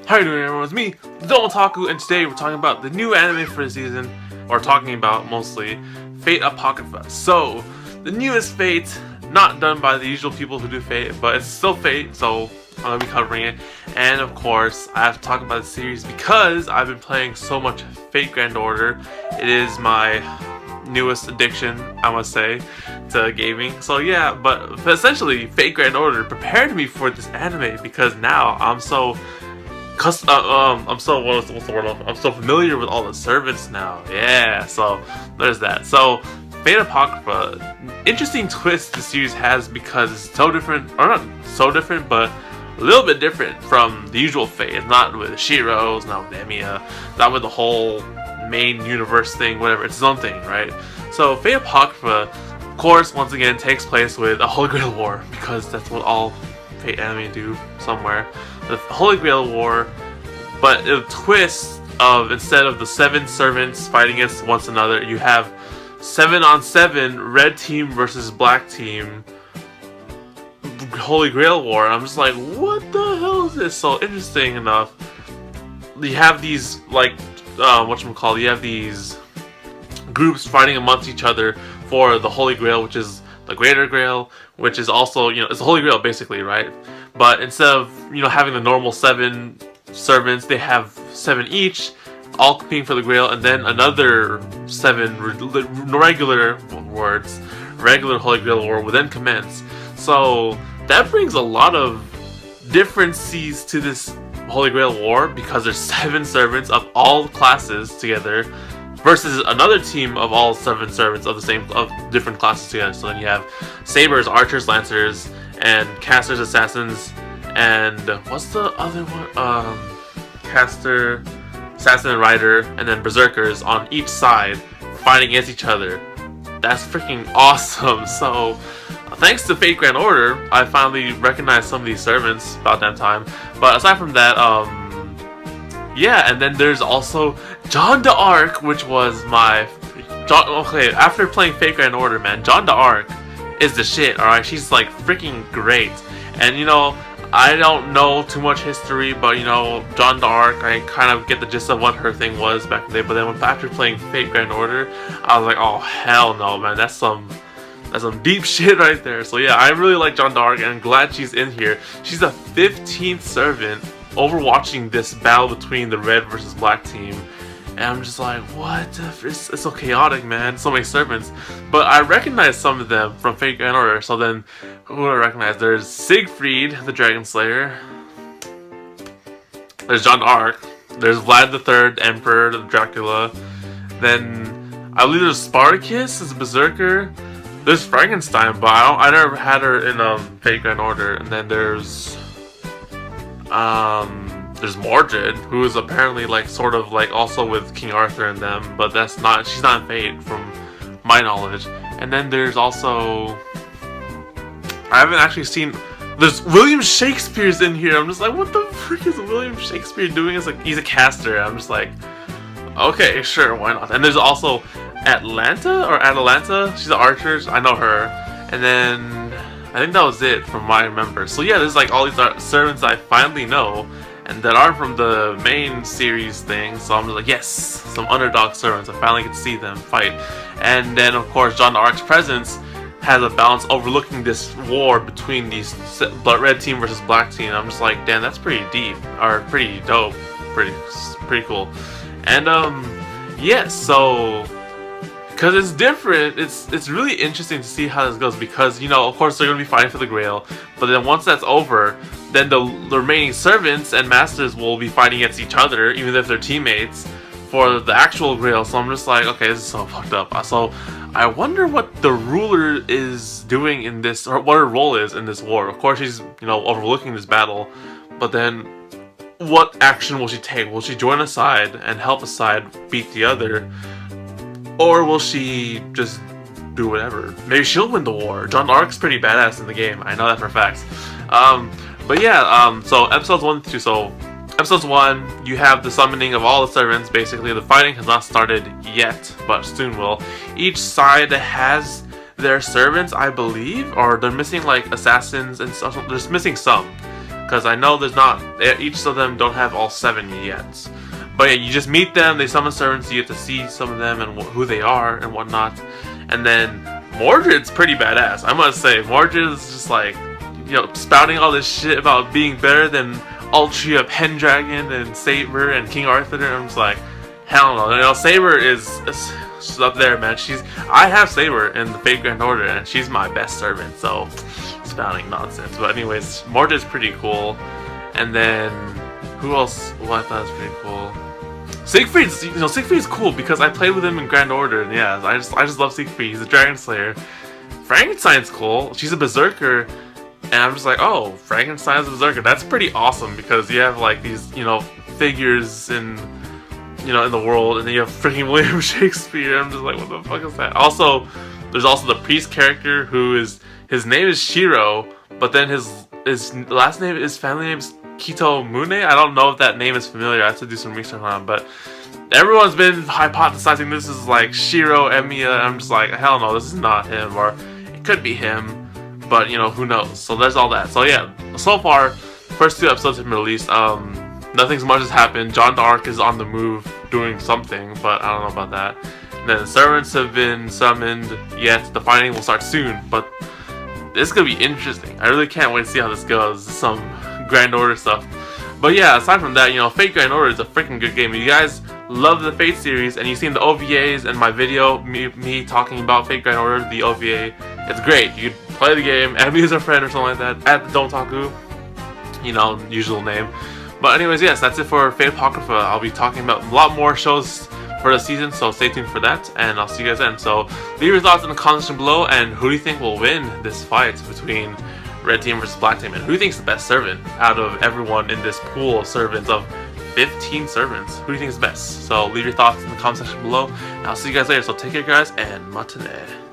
How you doing, everyone? It's me, TheDomotaku, and today we're talking about the new anime for the season, or talking about mostly Fate Apocrypha. So, the newest Fate, not done by the usual people who do Fate, but it's still Fate, so I'm going to be covering it. And of course, I have to talk about the series because I've been playing so much Fate Grand Order. It is my newest addiction, I must say, to gaming. So yeah, but essentially, Fate Grand Order prepared me for this anime because now I'm so what's the word? I'm so familiar with all the servants now. Yeah, so there's that. So Fate Apocrypha, interesting twist the series has because it's so different, or not so different, but a little bit different from the usual Fate. It's not with Shiro, it's not with Emiya, not with the whole main universe thing, whatever. It's its own thing, right? So Fate Apocrypha, of course, once again takes place with a Holy Grail War because that's what all Fate anime do somewhere. The Holy Grail War, but a twist of instead of the 7 servants fighting against one another, you have 7-on-7 red team versus black team Holy Grail War. And I'm just like, what the hell is this? So interesting enough, you have these like you have these groups fighting amongst each other for the Holy Grail, which is the Greater Grail, which is also, it's the Holy Grail basically, right? But instead of, having the normal 7 servants, they have 7 each, all competing for the Grail, and then another 7 regular Holy Grail War will then commence. So that brings a lot of differences to this Holy Grail War because there's 7 servants of all classes together versus another team of all 7 servants of different classes together. So then you have sabers, archers, lancers, and casters, assassins, and what's the other one? Caster, assassin, and rider, and then berserkers on each side fighting against each other. That's freaking awesome. So thanks to Fate Grand Order, I finally recognized some of these servants about that time. But aside from that, yeah, and then there's also Jeanne d'Arc, which was after playing Fate Grand Order, man, Jeanne d'Arc is the shit, alright? She's like freaking great. And I don't know too much history, but Jeanne d'Arc, I kind of get the gist of what her thing was back in the day. But then after playing Fate Grand Order, I was like, oh hell no, man, that's some deep shit right there. So yeah, I really like Jeanne d'Arc, and I'm glad she's in here. She's a 15th servant overwatching this battle between the red versus black team, and I'm just like, what? It's so chaotic, man. So many servants, but I recognize some of them from Fate Grand Order. So then, who do I recognize? There's Siegfried, the Dragon Slayer. There's Jeanne d'Arc. There's Vlad III, Emperor, the Dracula. Then I believe there's Spartacus as a Berserker. There's Frankenstein, but I never had her in Fate Grand Order. And then there's Mordred, who is apparently also with King Arthur and them, but she's not in Fate from my knowledge. And then there's also, I haven't actually seen, there's William Shakespeare's in here. I'm just like, what the frick is William Shakespeare doing? He's a caster. I'm just like, okay, sure, why not? And there's also Atalanta, she's an archer, I know her. And then I think that was it from what I remember. So yeah, there's all these servants I finally know and that aren't from the main series thing. So I'm just like, yes, some underdog servants. I finally get to see them fight. And then of course Jeanne d'Arc's presence has a balance overlooking this war between these red team versus black team. I'm just like, damn, that's pretty deep, or pretty dope, pretty cool. And yeah, so because it's different, it's really interesting to see how this goes because, of course they're going to be fighting for the Grail, but then once that's over, then the remaining servants and masters will be fighting against each other, even if they're teammates, for the actual Grail. So I'm just like, okay, this is so fucked up. So I wonder what the ruler is doing in this, or what her role is in this war. Of course she's, overlooking this battle, but then what action will she take? Will she join a side and help a side beat the other? Or will she just do whatever? Maybe she'll win the war. Jeanne d'Arc's pretty badass in the game. I know that for a fact. But yeah, so episodes 1 to 2. So episodes 1, you have the summoning of all the servants. Basically, the fighting has not started yet, but soon will. Each side has their servants, I believe, or they're missing assassins and stuff. They're missing some. because I know there's not, each of them don't have all 7 yet. But yeah, you just meet them, they summon servants, you get to see some of them and who they are and whatnot. And then Mordred's pretty badass, I must say. Mordred is just like, you know, spouting all this shit about being better than Altria, Pendragon, and Saber, and King Arthur, and I'm just like, hell no. You know, Saber is she's up there, man. I have Saber in the Fate Grand Order, and she's my best servant, so spouting nonsense. But anyways, Mordred's pretty cool. And then, who else? Well, I thought was pretty cool. Siegfried's, you know, Siegfried's cool because I played with him in Grand Order, and yeah, I just love Siegfried. He's a Dragon Slayer. Frankenstein's cool. She's a Berserker. And I'm just like, oh, Frankenstein's a Berserker. That's pretty awesome because you have like these, you know, figures in, you know, in the world, and then you have freaking William Shakespeare. I'm just like, what the fuck is that? Also, there's also the priest character who is, his name is Shiro, but then his last name, his family name is Kitomune. I don't know if that name is familiar. I have to do some research on it, but everyone's been hypothesizing this is like Shiro Emiya. I'm just like, hell no, this is not him, or it could be him. But, you know, who knows? So there's all that. So yeah, so far, first 2 episodes have been released. Nothing much has happened. John Dark is on the move doing something, but I don't know about that. And then the servants have been summoned. Yet the fighting will start soon, but this is going to be interesting. I really can't wait to see how this goes. Some Grand Order stuff. But yeah, aside from that, you know, Fate Grand Order is a freaking good game. If you guys love the Fate series and you've seen the OVAs and my video, me talking about Fate Grand Order, the OVA, it's great. You can play the game, add me as a friend or something like that, at TheDomotaku, you know, usual name. But anyways, yes, that's it for Fate Apocrypha. I'll be talking about a lot more shows for the season, so stay tuned for that, and I'll see you guys then. So leave your thoughts in the comments section below, and who do you think will win this fight between Red Team versus Black Team, and who do you think is the best servant out of everyone in this pool of servants of 15 servants? Who do you think is best? So leave your thoughts in the comment section below, and I'll see you guys later. So take care, guys, and matane.